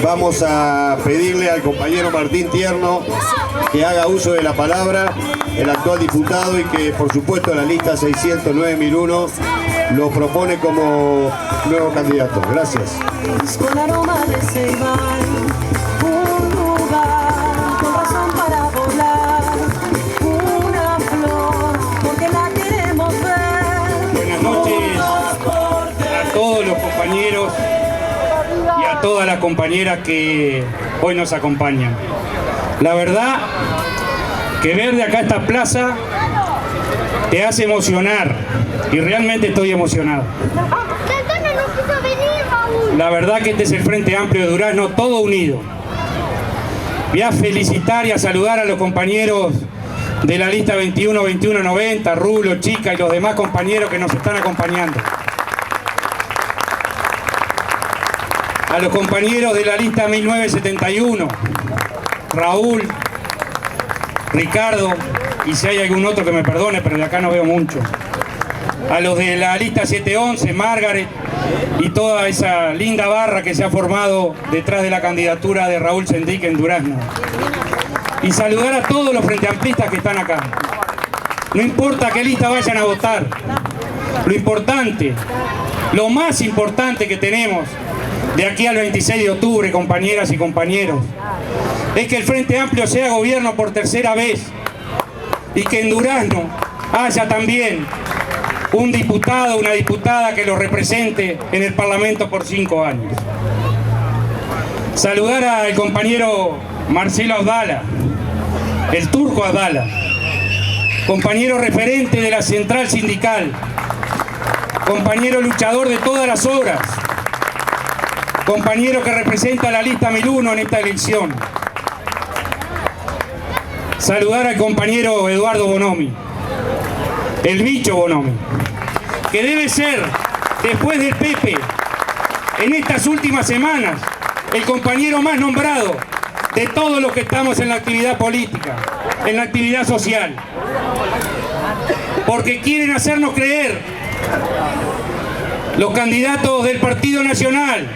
Vamos a pedirle al compañero Martín Tierno que haga uso de la palabra, el actual diputado, y que por supuesto la lista 609.001 lo propone como nuevo candidato. Gracias. Con aroma de ceibal, un lugar con razón para volar, una flor porque la queremos ver. Buenas noches a todos los compañeros y a todas las compañeras que hoy nos acompañan. La verdad que ver de acá esta plaza te hace emocionar, y realmente estoy emocionado. La verdad que este es el Frente Amplio de Durazno, todo unido. Voy a felicitar y a saludar a los compañeros de la lista 21-21-90, Rulo, Chica y los demás compañeros que nos están acompañando. A los compañeros de la lista 1971, Raúl, Ricardo, y si hay algún otro que me perdone, pero de acá no veo mucho. A los de la lista 711, Margaret, y toda esa linda barra que se ha formado detrás de la candidatura de Raúl Sendic en Durazno. Y saludar a todos los frenteamplistas que están acá. No importa qué lista vayan a votar, lo importante, lo más importante que tenemos de aquí al 26 de octubre, compañeras y compañeros, es que el Frente Amplio sea gobierno por tercera vez y que en Durazno haya también un diputado, una diputada que lo represente en el Parlamento por 5 años. Saludar al compañero Marcelo Abdala, el turco Abdala, compañero referente de la central sindical, compañero luchador de todas las horas, compañero que representa la lista 1001 en esta elección. Saludar al compañero Eduardo Bonomi, el bicho Bonomi, que debe ser, después del Pepe, en estas últimas semanas, el compañero más nombrado de todos los que estamos en la actividad política, en la actividad social. Porque quieren hacernos creer, los candidatos del Partido Nacional,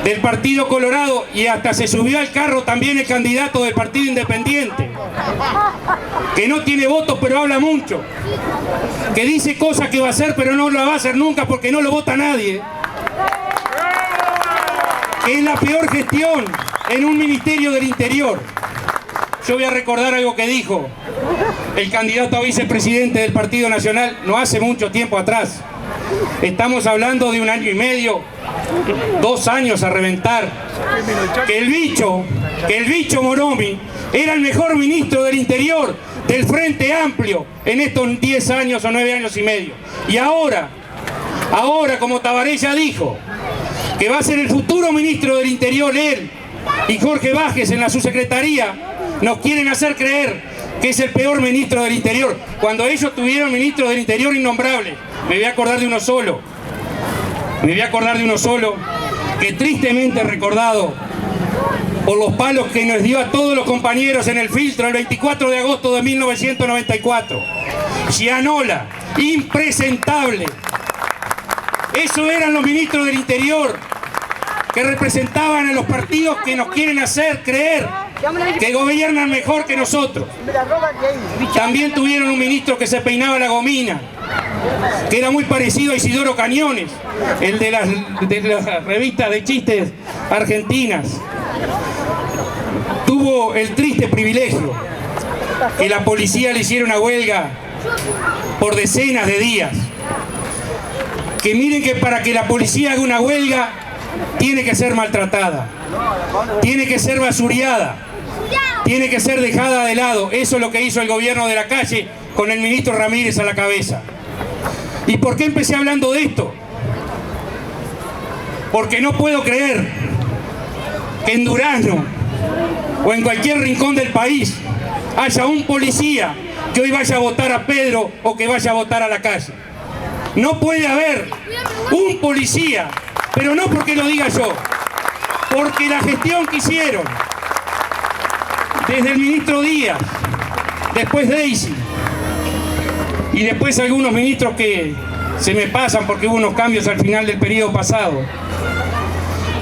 del Partido Colorado, y hasta se subió al carro también el candidato del Partido Independiente, que no tiene votos pero habla mucho, que dice cosas que va a hacer pero no lo va a hacer nunca porque no lo vota nadie, que es la peor gestión en un Ministerio del Interior. Yo voy a recordar algo que dijo el candidato a vicepresidente del Partido Nacional no hace mucho tiempo atrás. Estamos hablando de 1 año y medio, 2 años a reventar, que el bicho Bonomi era el mejor ministro del Interior del Frente Amplio en estos 10 años o 9 años y medio. Y ahora, como Tabaré ya dijo, que va a ser el futuro ministro del Interior él y Jorge Vázquez en la subsecretaría, nos quieren hacer creer que es el peor ministro del Interior, cuando ellos tuvieron ministros del Interior innombrables. Me voy a acordar de uno solo, que tristemente recordado por los palos que nos dio a todos los compañeros en el filtro el 24 de agosto de 1994. Gianola, impresentable. Esos eran los ministros del Interior que representaban a los partidos que nos quieren hacer creer que gobiernan mejor que nosotros. También tuvieron un ministro que se peinaba la gomina, que era muy parecido a Isidoro Cañones, el de las revistas de chistes argentinas. Tuvo el triste privilegio que la policía le hiciera una huelga por decenas de días. Que miren que para que la policía haga una huelga tiene que ser maltratada, tiene que ser basureada, tiene que ser dejada de lado. Eso es lo que hizo el gobierno de la calle con el ministro Ramírez a la cabeza. ¿Y por qué empecé hablando de esto? Porque no puedo creer que en Durazno o en cualquier rincón del país haya un policía que hoy vaya a votar a Pedro o que vaya a votar a la calle. No puede haber un policía, pero no porque lo diga yo, porque la gestión que hicieron desde el ministro Díaz, después Daisy, y después algunos ministros que se me pasan porque hubo unos cambios al final del periodo pasado,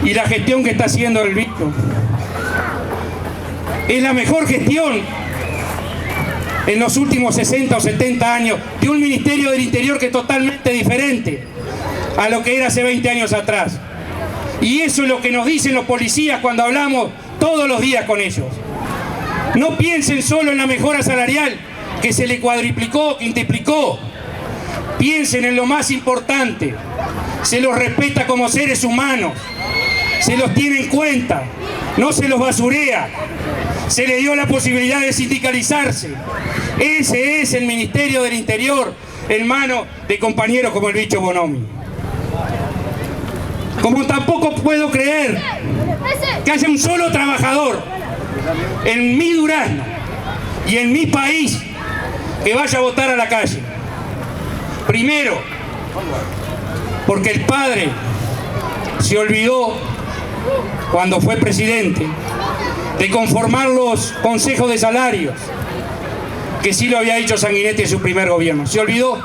y la gestión que está haciendo el bicho es la mejor gestión en los últimos 60 o 70 años de un Ministerio del Interior que es totalmente diferente a lo que era hace 20 años atrás. Y eso es lo que nos dicen los policías cuando hablamos todos los días con ellos. No piensen solo en la mejora salarial que se le cuadriplicó, quintuplicó. Piensen en lo más importante. Se los respeta como seres humanos. Se los tiene en cuenta. No se los basurea. Se le dio la posibilidad de sindicalizarse. Ese es el Ministerio del Interior en manos de compañeros como el bicho Bonomi. Como tampoco puedo creer que haya un solo trabajador en mi Durazno y en mi país que vaya a votar a la calle. Primero, porque el padre se olvidó, cuando fue presidente, de conformar los consejos de salarios, que sí lo había hecho Sanguinetti en su primer gobierno. Se olvidó,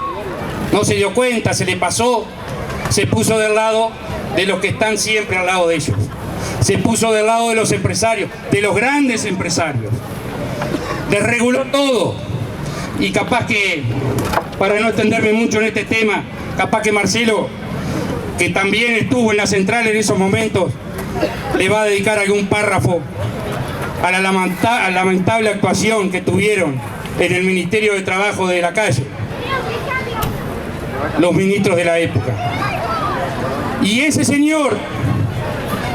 no se dio cuenta, se le pasó, se puso del lado de los que están siempre al lado de ellos. Se puso del lado de los empresarios, de los grandes empresarios. Desreguló todo. Y capaz que, para no extenderme mucho en este tema, capaz que Marcelo, que también estuvo en la central en esos momentos, le va a dedicar algún párrafo a la lamentable actuación que tuvieron en el Ministerio de Trabajo de la calle los ministros de la época. Y ese señor,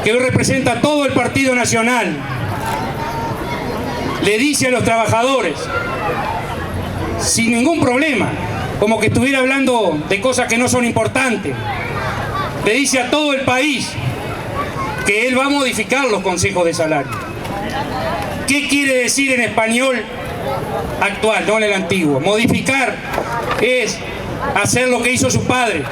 que hoy representa a todo el Partido Nacional, le dice a los trabajadores, sin ningún problema, como que estuviera hablando de cosas que no son importantes, le dice a todo el país que él va a modificar los consejos de salario. ¿Qué quiere decir en español actual, no en el antiguo? Modificar es hacer lo que hizo su padre,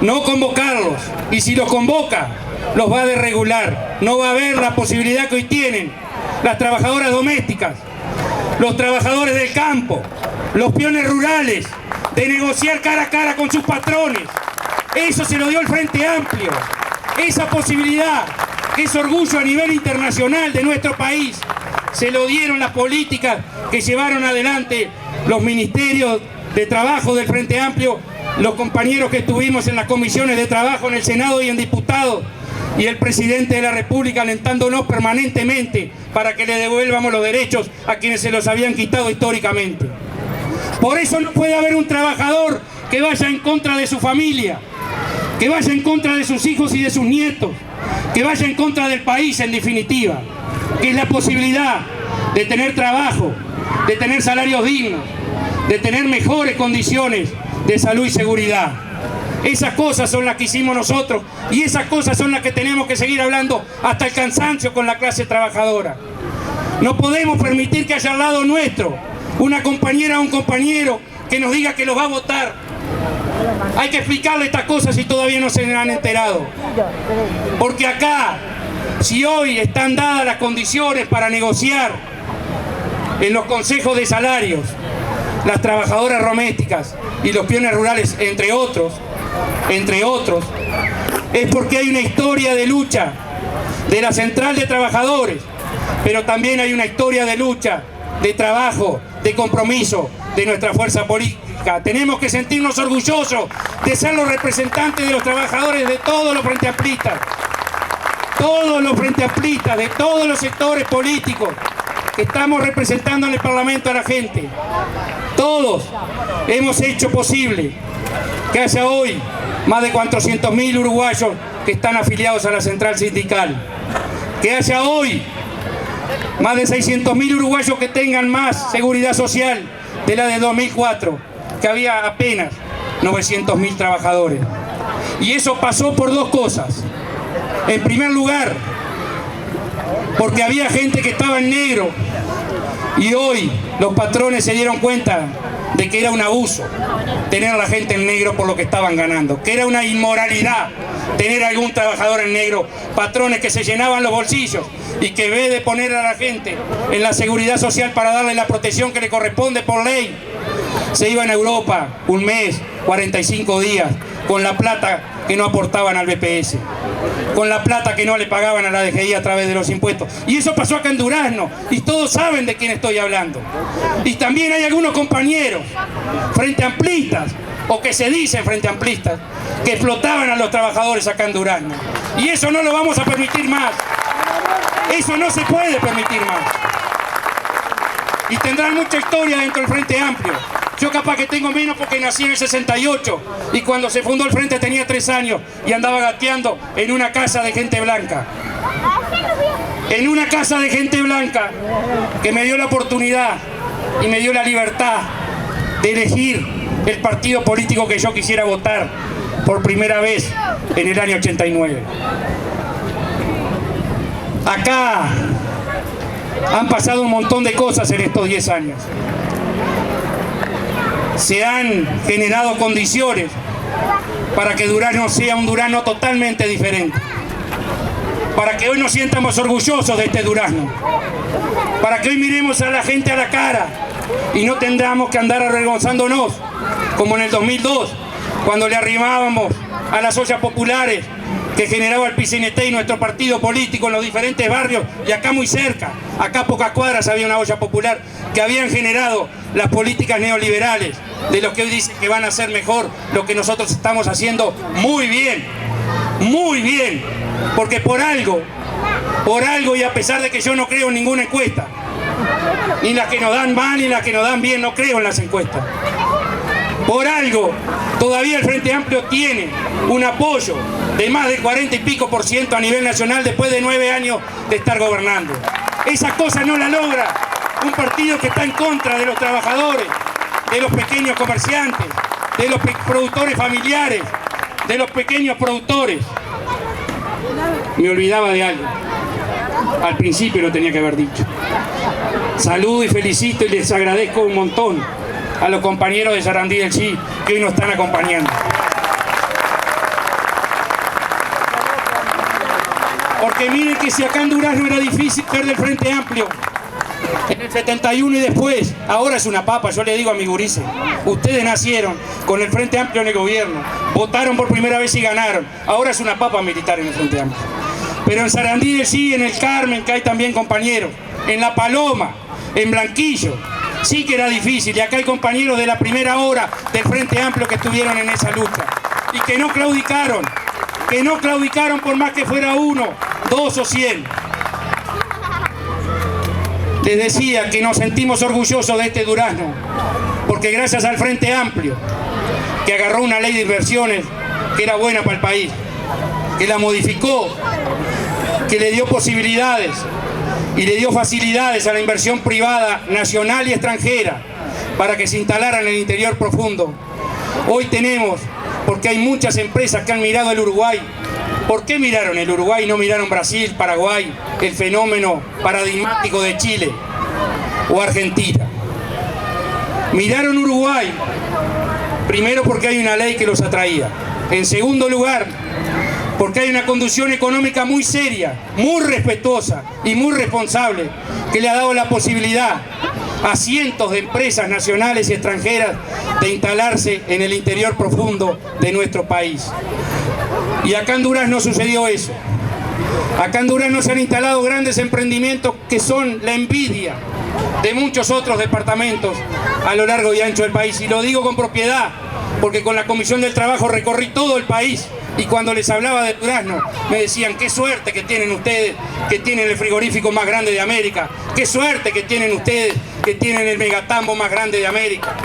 no convocarlos, y si los convoca, los va a desregular. No va a haber la posibilidad que hoy tienen las trabajadoras domésticas, los trabajadores del campo, los peones rurales, de negociar cara a cara con sus patrones. Eso se lo dio el Frente Amplio. Esa posibilidad, que es orgullo a nivel internacional de nuestro país, se lo dieron las políticas que llevaron adelante los ministerios de trabajo del Frente Amplio, los compañeros que estuvimos en las comisiones de trabajo en el Senado y en diputados, y el presidente de la República alentándonos permanentemente para que le devuelvamos los derechos a quienes se los habían quitado históricamente. Por eso no puede haber un trabajador que vaya en contra de su familia, que vaya en contra de sus hijos y de sus nietos, que vaya en contra del país, en definitiva, que es la posibilidad de tener trabajo, de tener salarios dignos, de tener mejores condiciones de salud y seguridad. Esas cosas son las que hicimos nosotros y esas cosas son las que tenemos que seguir hablando hasta el cansancio con la clase trabajadora. No podemos permitir que haya al lado nuestro una compañera o un compañero que nos diga que los va a votar. Hay que explicarle estas cosas si todavía no se han enterado. Porque acá, si hoy están dadas las condiciones para negociar en los consejos de salarios, las trabajadoras domésticas y los peones rurales, entre otros, es porque hay una historia de lucha de la Central de Trabajadores, pero también hay una historia de lucha, de trabajo, de compromiso de nuestra fuerza política. Tenemos que sentirnos orgullosos de ser los representantes de los trabajadores de todos los Frente Amplistas, de todos los sectores políticos que estamos representando en el Parlamento a la gente. Todos hemos hecho posible que haya hoy más de 400.000 uruguayos que están afiliados a la central sindical, que haya hoy más de 600.000 uruguayos que tengan más seguridad social de la de 2004, que había apenas 900.000 trabajadores. Y eso pasó por dos cosas. En primer lugar, porque había gente que estaba en negro y hoy los patrones se dieron cuenta de que era un abuso tener a la gente en negro por lo que estaban ganando, que era una inmoralidad tener algún trabajador en negro, patrones que se llenaban los bolsillos y que en vez de poner a la gente en la seguridad social para darle la protección que le corresponde por ley, se iban a Europa un mes, 45 días, con la plata que no aportaban al BPS, con la plata que no le pagaban a la DGI a través de los impuestos. Y eso pasó acá en Durazno, y todos saben de quién estoy hablando. Y también hay algunos compañeros frente amplistas, o que se dicen frente amplistas, que explotaban a los trabajadores acá en Durazno. Y eso no lo vamos a permitir más. Eso no se puede permitir más. Y tendrán mucha historia dentro del Frente Amplio. Yo capaz que tengo menos porque nací en el 68 y cuando se fundó el Frente tenía 3 años y andaba gateando en una casa de gente blanca. En una casa de gente blanca que me dio la oportunidad y me dio la libertad de elegir el partido político que yo quisiera votar por primera vez en el año 89. Acá han pasado un montón de cosas en estos 10 años. Se han generado condiciones para que Durazno sea un Durazno totalmente diferente. Para que hoy nos sientamos orgullosos de este Durazno. Para que hoy miremos a la gente a la cara y no tendamos que andar avergonzándonos, como en el 2002, cuando le arrimábamos a las ollas populares que generaba el PCNT y nuestro partido político en los diferentes barrios, y acá muy cerca, acá a pocas cuadras había una olla popular que habían generado las políticas neoliberales de los que hoy dicen que van a hacer mejor lo que nosotros estamos haciendo muy bien, porque por algo, y a pesar de que yo no creo en ninguna encuesta, ni las que nos dan mal ni las que nos dan bien, no creo en las encuestas. Por algo, todavía el Frente Amplio tiene un apoyo de más del 40 y pico % a nivel nacional después de 9 años de estar gobernando. Esa cosa no la logra un partido que está en contra de los trabajadores, de los pequeños comerciantes, de los productores familiares, de los pequeños productores. Me olvidaba de algo. Al principio lo tenía que haber dicho. Saludo y felicito y les agradezco un montón a los compañeros de Sarandí del Sí que hoy nos están acompañando. Porque miren que si acá en Durazno era difícil ser del Frente Amplio, en el 71 y después, ahora es una papa. Yo le digo a mi gurises, ustedes nacieron con el Frente Amplio en el gobierno, votaron por primera vez y ganaron, ahora es una papa militar en el Frente Amplio. Pero en Sarandí del Sí, en el Carmen, que hay también compañeros, en La Paloma, en Blanquillo, sí que era difícil, y acá hay compañeros de la primera hora del Frente Amplio que estuvieron en esa lucha y que no claudicaron por más que fuera 1, 2 o 100. Les decía que nos sentimos orgullosos de este Durazno, porque gracias al Frente Amplio, que agarró una ley de inversiones que era buena para el país, que la modificó, que le dio posibilidades y le dio facilidades a la inversión privada nacional y extranjera para que se instalara en el interior profundo. Hoy tenemos, porque hay muchas empresas que han mirado el Uruguay. ¿Por qué miraron el Uruguay y no miraron Brasil, Paraguay, el fenómeno paradigmático de Chile o Argentina? Miraron Uruguay, primero porque hay una ley que los atraía. En segundo lugar, porque hay una conducción económica muy seria, muy respetuosa y muy responsable, que le ha dado la posibilidad a cientos de empresas nacionales y extranjeras de instalarse en el interior profundo de nuestro país. Y acá en Durazno sucedió eso. Acá en Durazno se han instalado grandes emprendimientos que son la envidia de muchos otros departamentos a lo largo y ancho del país. Y lo digo con propiedad, porque con la Comisión del Trabajo recorrí todo el país y cuando les hablaba de Durazno me decían: qué suerte que tienen ustedes, que tienen el frigorífico más grande de América, qué suerte que tienen ustedes, que tienen el megatambo más grande de América.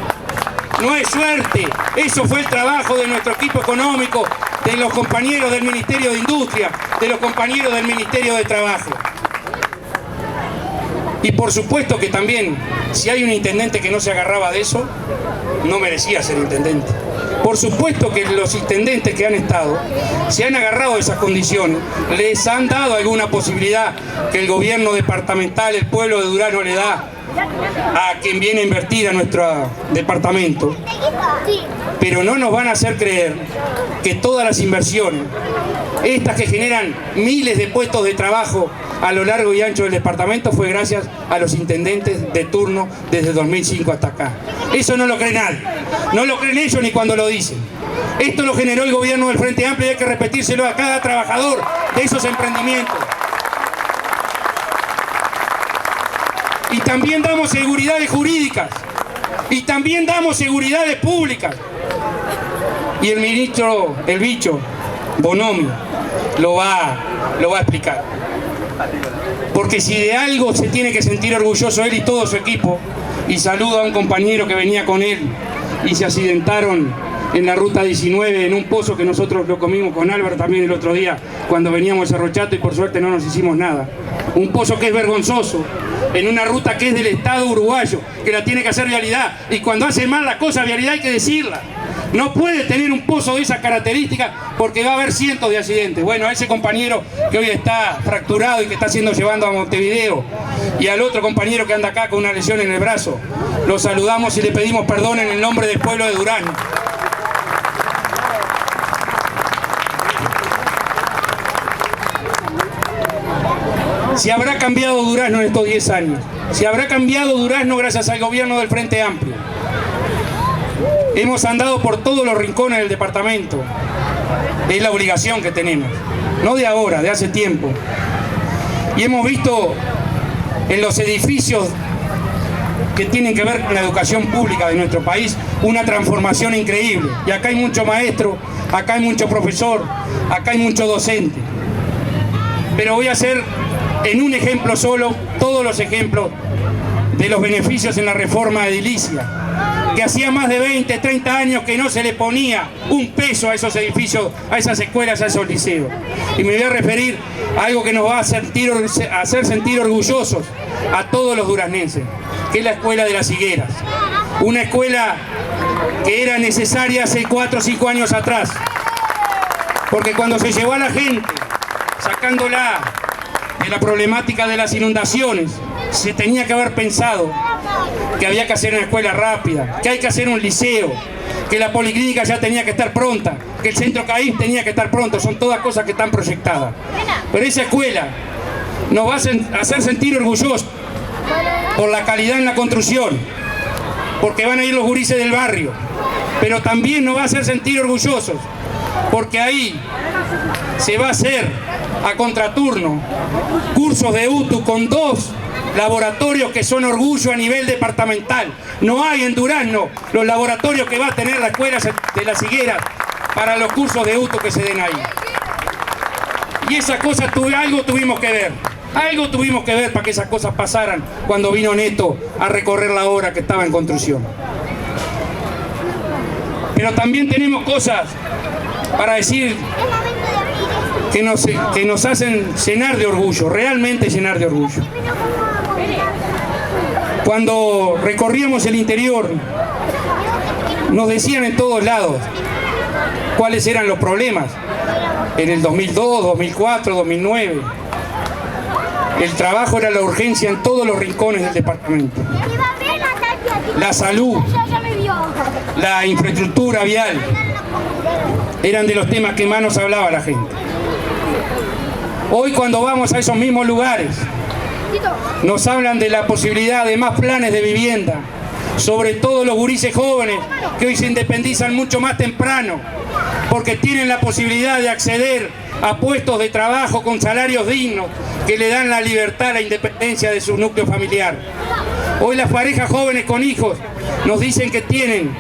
No es suerte, eso fue el trabajo de nuestro equipo económico, de los compañeros del Ministerio de Industria, de los compañeros del Ministerio de Trabajo. Y por supuesto que también, si hay un intendente que no se agarraba de eso, no merecía ser intendente. Por supuesto que los intendentes que han estado se han agarrado de esas condiciones, les han dado alguna posibilidad que el gobierno departamental, el pueblo de Durazno le da a quien viene a invertir a nuestro departamento, pero no nos van a hacer creer que todas las inversiones, estas que generan miles de puestos de trabajo a lo largo y ancho del departamento, fue gracias a los intendentes de turno desde 2005 hasta acá. Eso no lo cree nadie, no lo creen ellos ni cuando lo dicen. Esto lo generó el gobierno del Frente Amplio y hay que repetírselo a cada trabajador de esos emprendimientos. Y también damos seguridades jurídicas. Y también damos seguridades públicas. Y el ministro, el bicho, Bonomi, lo va a explicar. Porque si de algo se tiene que sentir orgulloso él y todo su equipo, y saludo a un compañero que venía con él y se accidentaron en la ruta 19 en un pozo que nosotros lo comimos con Álvaro también el otro día cuando veníamos a Cerro Chato y por suerte no nos hicimos nada. Un pozo que es vergonzoso, en una ruta que es del Estado uruguayo, que la tiene que hacer Vialidad, y cuando hace mal la cosa Vialidad hay que decirla. No puede tener un pozo de esas características porque va a haber cientos de accidentes. Bueno, a ese compañero que hoy está fracturado y que está siendo llevado a Montevideo, y al otro compañero que anda acá con una lesión en el brazo, lo saludamos y le pedimos perdón en el nombre del pueblo de Durazno. Si habrá cambiado Durazno en estos 10 años, si habrá cambiado Durazno gracias al gobierno del Frente Amplio. Hemos andado por todos los rincones del departamento. Es la obligación que tenemos, no de ahora, de hace tiempo. Y hemos visto en los edificios que tienen que ver con la educación pública de nuestro país una transformación increíble. Y acá hay mucho maestro, acá hay mucho profesor, acá hay mucho docente. Pero voy a hacer en un ejemplo solo todos los ejemplos de los beneficios en la reforma edilicia, que hacía más de 20, 30 años que no se le ponía un peso a esos edificios, a esas escuelas, a esos liceos. Y me voy a referir a algo que nos va a hacer sentir orgullosos a todos los duraznenses, que es la escuela de las Higueras. Una escuela que era necesaria hace 4 o 5 años atrás, porque cuando se llevó a la gente, sacándola de la problemática de las inundaciones, se tenía que haber pensado que había que hacer una escuela rápida, que hay que hacer un liceo, que la policlínica ya tenía que estar pronta, que el centro CAIF tenía que estar pronto. Son todas cosas que están proyectadas. Pero esa escuela nos va a hacer sentir orgullosos por la calidad en la construcción, porque van a ir los gurises del barrio, pero también nos va a hacer sentir orgullosos porque ahí se va a hacer a contraturno cursos de UTU con 2 laboratorios que son orgullo a nivel departamental. No hay en Durazno los laboratorios que va a tener la escuela de las Higueras para los cursos de UTU que se den ahí. Y esas cosas algo tuvimos que ver. Algo tuvimos que ver para que esas cosas pasaran cuando vino Neto a recorrer la obra que estaba en construcción. Pero también tenemos cosas para decir que nos hacen llenar de orgullo, realmente llenar de orgullo. Cuando recorríamos el interior, nos decían en todos lados cuáles eran los problemas. En el 2002, 2004, 2009. El trabajo era la urgencia en todos los rincones del departamento. La salud, la infraestructura vial, eran de los temas que más nos hablaba la gente. Hoy cuando vamos a esos mismos lugares, nos hablan de la posibilidad de más planes de vivienda, sobre todo los gurises jóvenes que hoy se independizan mucho más temprano, porque tienen la posibilidad de acceder a puestos de trabajo con salarios dignos que le dan la libertad, la independencia de su núcleo familiar. Hoy las parejas jóvenes con hijos nos dicen que piden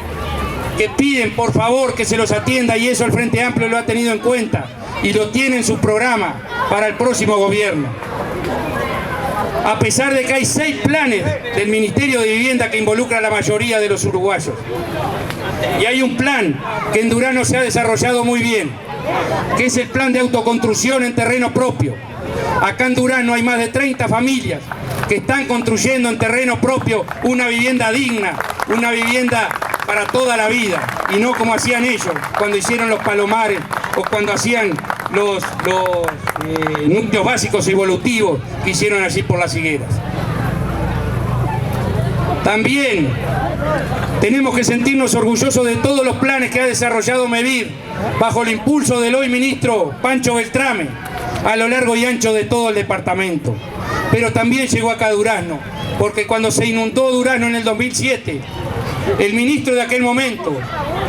por favor que se los atienda, y eso el Frente Amplio lo ha tenido en cuenta y lo tiene en su programa para el próximo gobierno. A pesar de que hay 6 planes del Ministerio de Vivienda que involucra a la mayoría de los uruguayos. Y hay un plan que en Durazno se ha desarrollado muy bien, que es el plan de autoconstrucción en terreno propio. Acá en Durazno hay más de 30 familias que están construyendo en terreno propio una vivienda digna, una vivienda para toda la vida, y no como hacían ellos cuando hicieron los palomares o cuando hacían los núcleos básicos evolutivos que hicieron allí por las Higueras. También tenemos que sentirnos orgullosos de todos los planes que ha desarrollado MEVIR bajo el impulso del hoy ministro Pancho Beltrame a lo largo y ancho de todo el departamento. Pero también llegó acá a Durazno, porque cuando se inundó Durazno en el 2007, el ministro de aquel momento.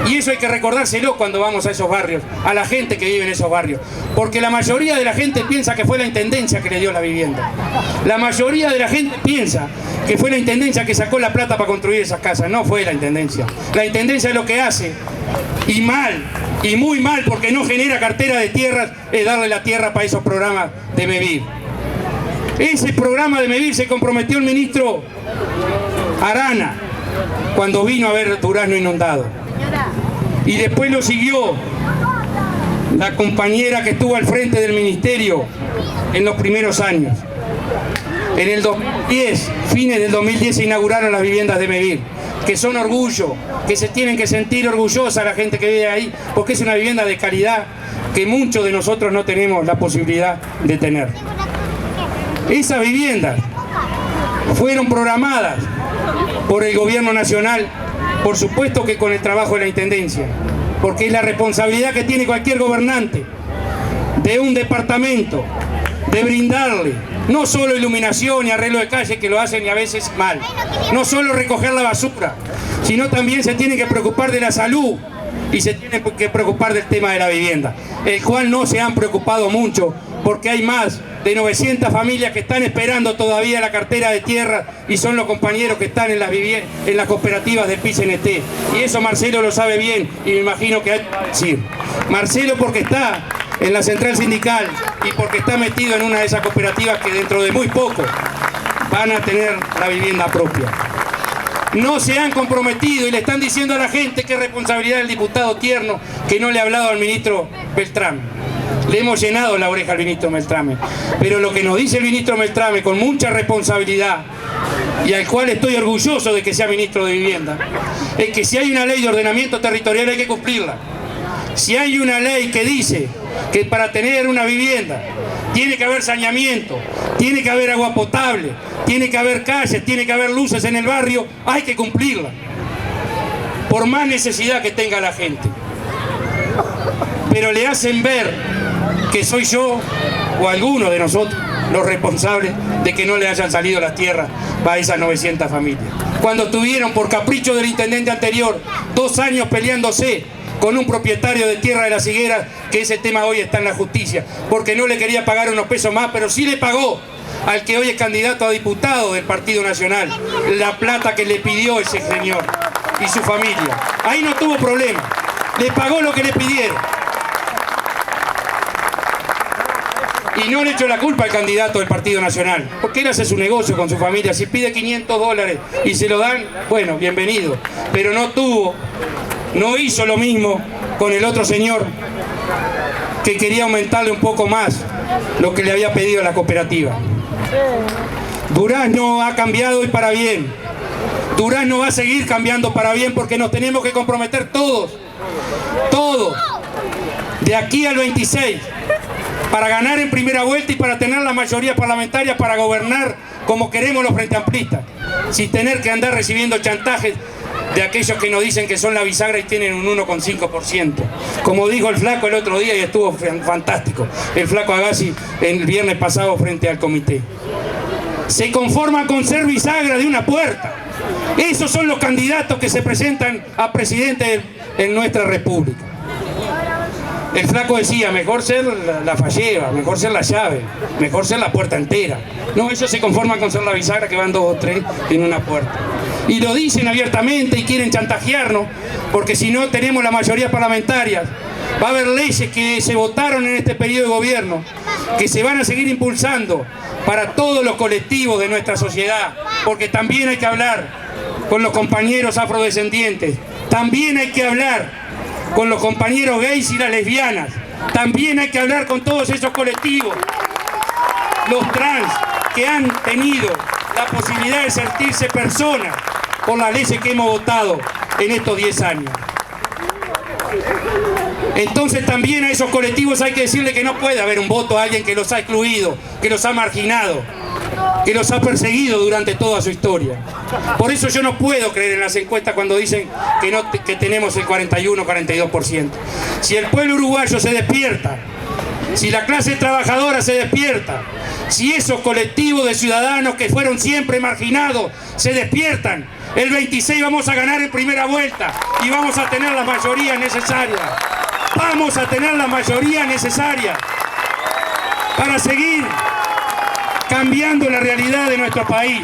Y eso hay que recordárselo cuando vamos a esos barrios, a la gente que vive en esos barrios. Porque la mayoría de la gente piensa que fue la intendencia que le dio la vivienda. La mayoría de la gente piensa que fue la intendencia que sacó la plata para construir esas casas. No fue la intendencia. La intendencia lo que hace, y mal, y muy mal, porque no genera cartera de tierras, es darle la tierra para esos programas de MEVIR. Ese programa de MEVIR se comprometió el ministro Arana cuando vino a ver Durazno inundado. Y después lo siguió la compañera que estuvo al frente del ministerio en los primeros años. En el 2010, fines del 2010, se inauguraron las viviendas de MEVIR, que son orgullo, que se tienen que sentir orgullosa la gente que vive ahí, porque es una vivienda de calidad que muchos de nosotros no tenemos la posibilidad de tener. Esas viviendas fueron programadas por el gobierno nacional, por supuesto que con el trabajo de la intendencia, porque es la responsabilidad que tiene cualquier gobernante de un departamento, de brindarle no solo iluminación y arreglo de calle, que lo hacen y a veces mal, no solo recoger la basura, sino también se tiene que preocupar de la salud y se tiene que preocupar del tema de la vivienda, el cual no se han preocupado mucho, porque hay más de 900 familias que están esperando todavía la cartera de tierra y son los compañeros que están en las cooperativas de PICNT. Y eso Marcelo lo sabe bien y me imagino que hay que decir. Marcelo porque está en la central sindical y porque está metido en una de esas cooperativas que dentro de muy poco van a tener la vivienda propia. No se han comprometido y le están diciendo a la gente que es responsabilidad del diputado Tierno que no le ha hablado al ministro Beltrame. Le hemos llenado la oreja al ministro Beltrame, pero lo que nos dice el ministro Beltrame con mucha responsabilidad, y al cual estoy orgulloso de que sea ministro de Vivienda, es que si hay una ley de ordenamiento territorial hay que cumplirla. Si hay una ley que dice que para tener una vivienda tiene que haber saneamiento, tiene que haber agua potable, tiene que haber calles, tiene que haber luces en el barrio, hay que cumplirla, por más necesidad que tenga la gente. Pero le hacen ver que soy yo o alguno de nosotros los responsables de que no le hayan salido las tierras para esas 900 familias. Cuando tuvieron, por capricho del intendente anterior, 2 años peleándose con un propietario de Tierra de las Higueras, que ese tema hoy está en la justicia, porque no le quería pagar unos pesos más, pero sí le pagó al que hoy es candidato a diputado del Partido Nacional la plata que le pidió ese señor y su familia. Ahí no tuvo problema, le pagó lo que le pidieron. Y no le echó la culpa al candidato del Partido Nacional, porque él hace su negocio con su familia. Si pide $500 y se lo dan, bueno, bienvenido. Pero no hizo lo mismo con el otro señor que quería aumentarle un poco más lo que le había pedido a la cooperativa. Durazno ha cambiado y para bien. Durazno va a seguir cambiando para bien porque nos tenemos que comprometer todos, de aquí al 26. Para ganar en primera vuelta y para tener la mayoría parlamentaria para gobernar como queremos los frente amplistas, sin tener que andar recibiendo chantajes de aquellos que nos dicen que son la bisagra y tienen un 1,5%. Como dijo el flaco el otro día y estuvo fantástico, el flaco Agassi el viernes pasado frente al comité. Se conforman con ser bisagra de una puerta. Esos son los candidatos que se presentan a presidente en nuestra república. El flaco decía, mejor ser la falleva, mejor ser la llave, mejor ser la puerta entera. No, ellos se conforman con ser la bisagra que van 2 o 3 en una puerta. Y lo dicen abiertamente y quieren chantajearnos, porque si no tenemos la mayoría parlamentaria, va a haber leyes que se votaron en este periodo de gobierno, que se van a seguir impulsando para todos los colectivos de nuestra sociedad, porque también hay que hablar con los compañeros afrodescendientes, también hay que hablar con los compañeros gays y las lesbianas, también hay que hablar con todos esos colectivos, los trans, que han tenido la posibilidad de sentirse personas por las leyes que hemos votado en estos 10 años. Entonces también a esos colectivos hay que decirle que no puede haber un voto a alguien que los ha excluido, que los ha marginado, que los ha perseguido durante toda su historia. Por eso yo no puedo creer en las encuestas cuando dicen que tenemos el 41-42%. Si el pueblo uruguayo se despierta, si la clase trabajadora se despierta, Si esos colectivos de ciudadanos que fueron siempre marginados se despiertan, el 26 vamos a ganar en primera vuelta y vamos a tener la mayoría necesaria. Vamos a tener la mayoría necesaria para seguir cambiando la realidad de nuestro país,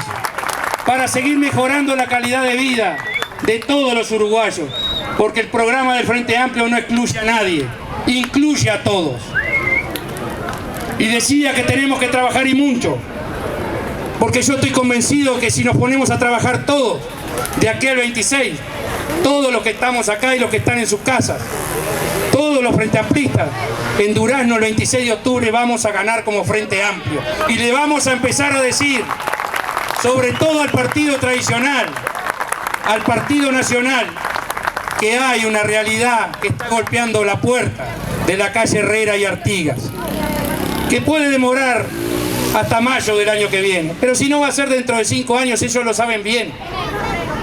para seguir mejorando la calidad de vida de todos los uruguayos, porque el programa del Frente Amplio no excluye a nadie, incluye a todos. Y decía que tenemos que trabajar y mucho, porque yo estoy convencido que si nos ponemos a trabajar todos, de aquí al 26, todos los que estamos acá y los que están en sus casas, todos los Frente Amplistas, en Durazno el 26 de octubre vamos a ganar como Frente Amplio. Y le vamos a empezar a decir, sobre todo al partido tradicional, al Partido Nacional, que hay una realidad que está golpeando la puerta de la calle Herrera y Artigas, que puede demorar hasta mayo del año que viene, pero si no va a ser dentro de 5 años, ellos lo saben bien.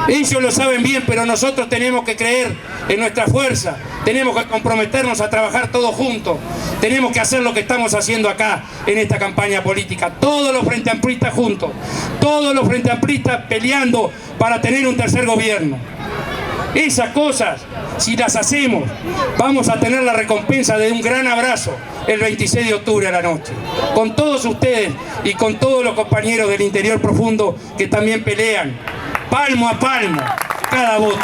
Ellos lo saben bien, pero nosotros tenemos que creer en nuestra fuerza, tenemos que comprometernos a trabajar todos juntos, tenemos que hacer lo que estamos haciendo acá en esta campaña política, todos los Frente Amplistas juntos, todos los Frente Amplistas peleando para tener un tercer gobierno. Esas cosas, si las hacemos, vamos a tener la recompensa de un gran abrazo el 26 de octubre a la noche, con todos ustedes y con todos los compañeros del interior profundo que también pelean, palmo a palmo, cada voto.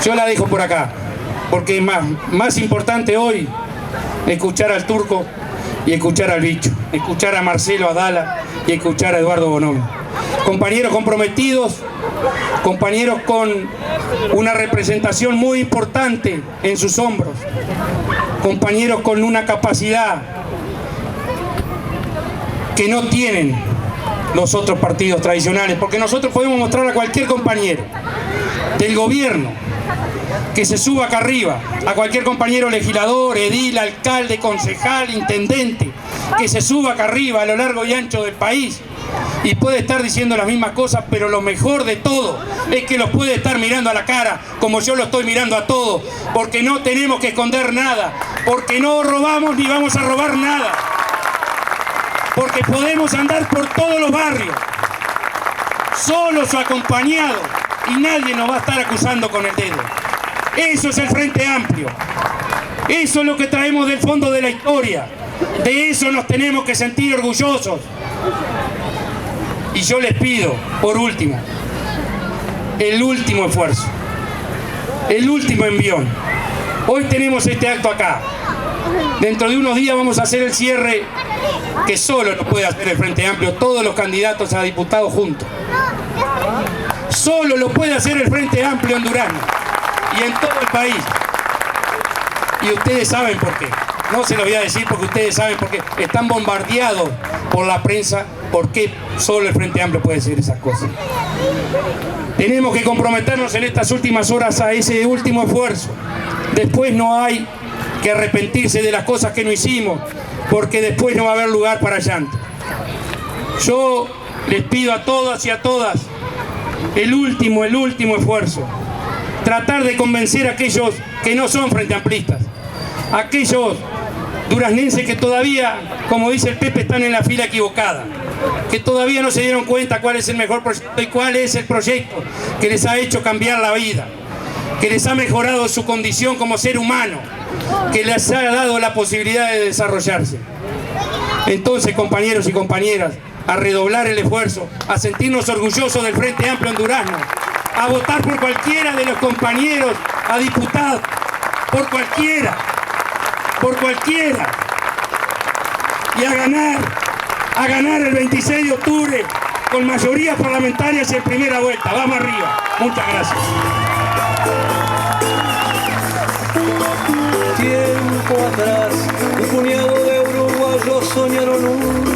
Yo la dejo por acá, porque es más importante hoy escuchar al Turco y escuchar al Bicho, escuchar a Marcelo Adala y escuchar a Eduardo Bonomi. Compañeros comprometidos, compañeros con una representación muy importante en sus hombros, compañeros con una capacidad que no tienen los otros partidos tradicionales, porque nosotros podemos mostrar a cualquier compañero del gobierno que se suba acá arriba, a cualquier compañero legislador, edil, alcalde, concejal, intendente, que se suba acá arriba a lo largo y ancho del país y puede estar diciendo las mismas cosas, pero lo mejor de todo es que los puede estar mirando a la cara como yo lo estoy mirando a todos, porque no tenemos que esconder nada, porque no robamos ni vamos a robar nada, porque podemos andar por todos los barrios, solos o acompañados, y nadie nos va a estar acusando con el dedo. Eso es el Frente Amplio, eso es lo que traemos del fondo de la historia, de eso nos tenemos que sentir orgullosos. Y yo les pido, por último, el último esfuerzo, el último envión. Hoy tenemos este acto acá, dentro de unos días vamos a hacer el cierre que solo lo puede hacer el Frente Amplio, todos los candidatos a diputados juntos. Solo lo puede hacer el Frente Amplio en Durazno y en todo el país. Y ustedes saben por qué. No se lo voy a decir porque ustedes saben por qué. Están bombardeados por la prensa porque solo el Frente Amplio puede decir esas cosas. Tenemos que comprometernos en estas últimas horas a ese último esfuerzo. Después no hay que arrepentirse de las cosas que no hicimos, porque después no va a haber lugar para llanto. Yo les pido a todas y a todas el último esfuerzo. Tratar de convencer a aquellos que no son Frente Amplistas, aquellos duraznenses que todavía, como dice el Pepe, están en la fila equivocada, que todavía no se dieron cuenta cuál es el mejor proyecto y cuál es el proyecto que les ha hecho cambiar la vida, que les ha mejorado su condición como ser humano, que les ha dado la posibilidad de desarrollarse. Entonces, compañeros y compañeras, a redoblar el esfuerzo, a sentirnos orgullosos del Frente Amplio en Durazno, a votar por cualquiera de los compañeros a diputados, por cualquiera, y a ganar el 26 de octubre con mayorías parlamentarias en primera vuelta. Vamos arriba. Muchas gracias. Tiempo atrás, un puñado de uruguayos soñaron un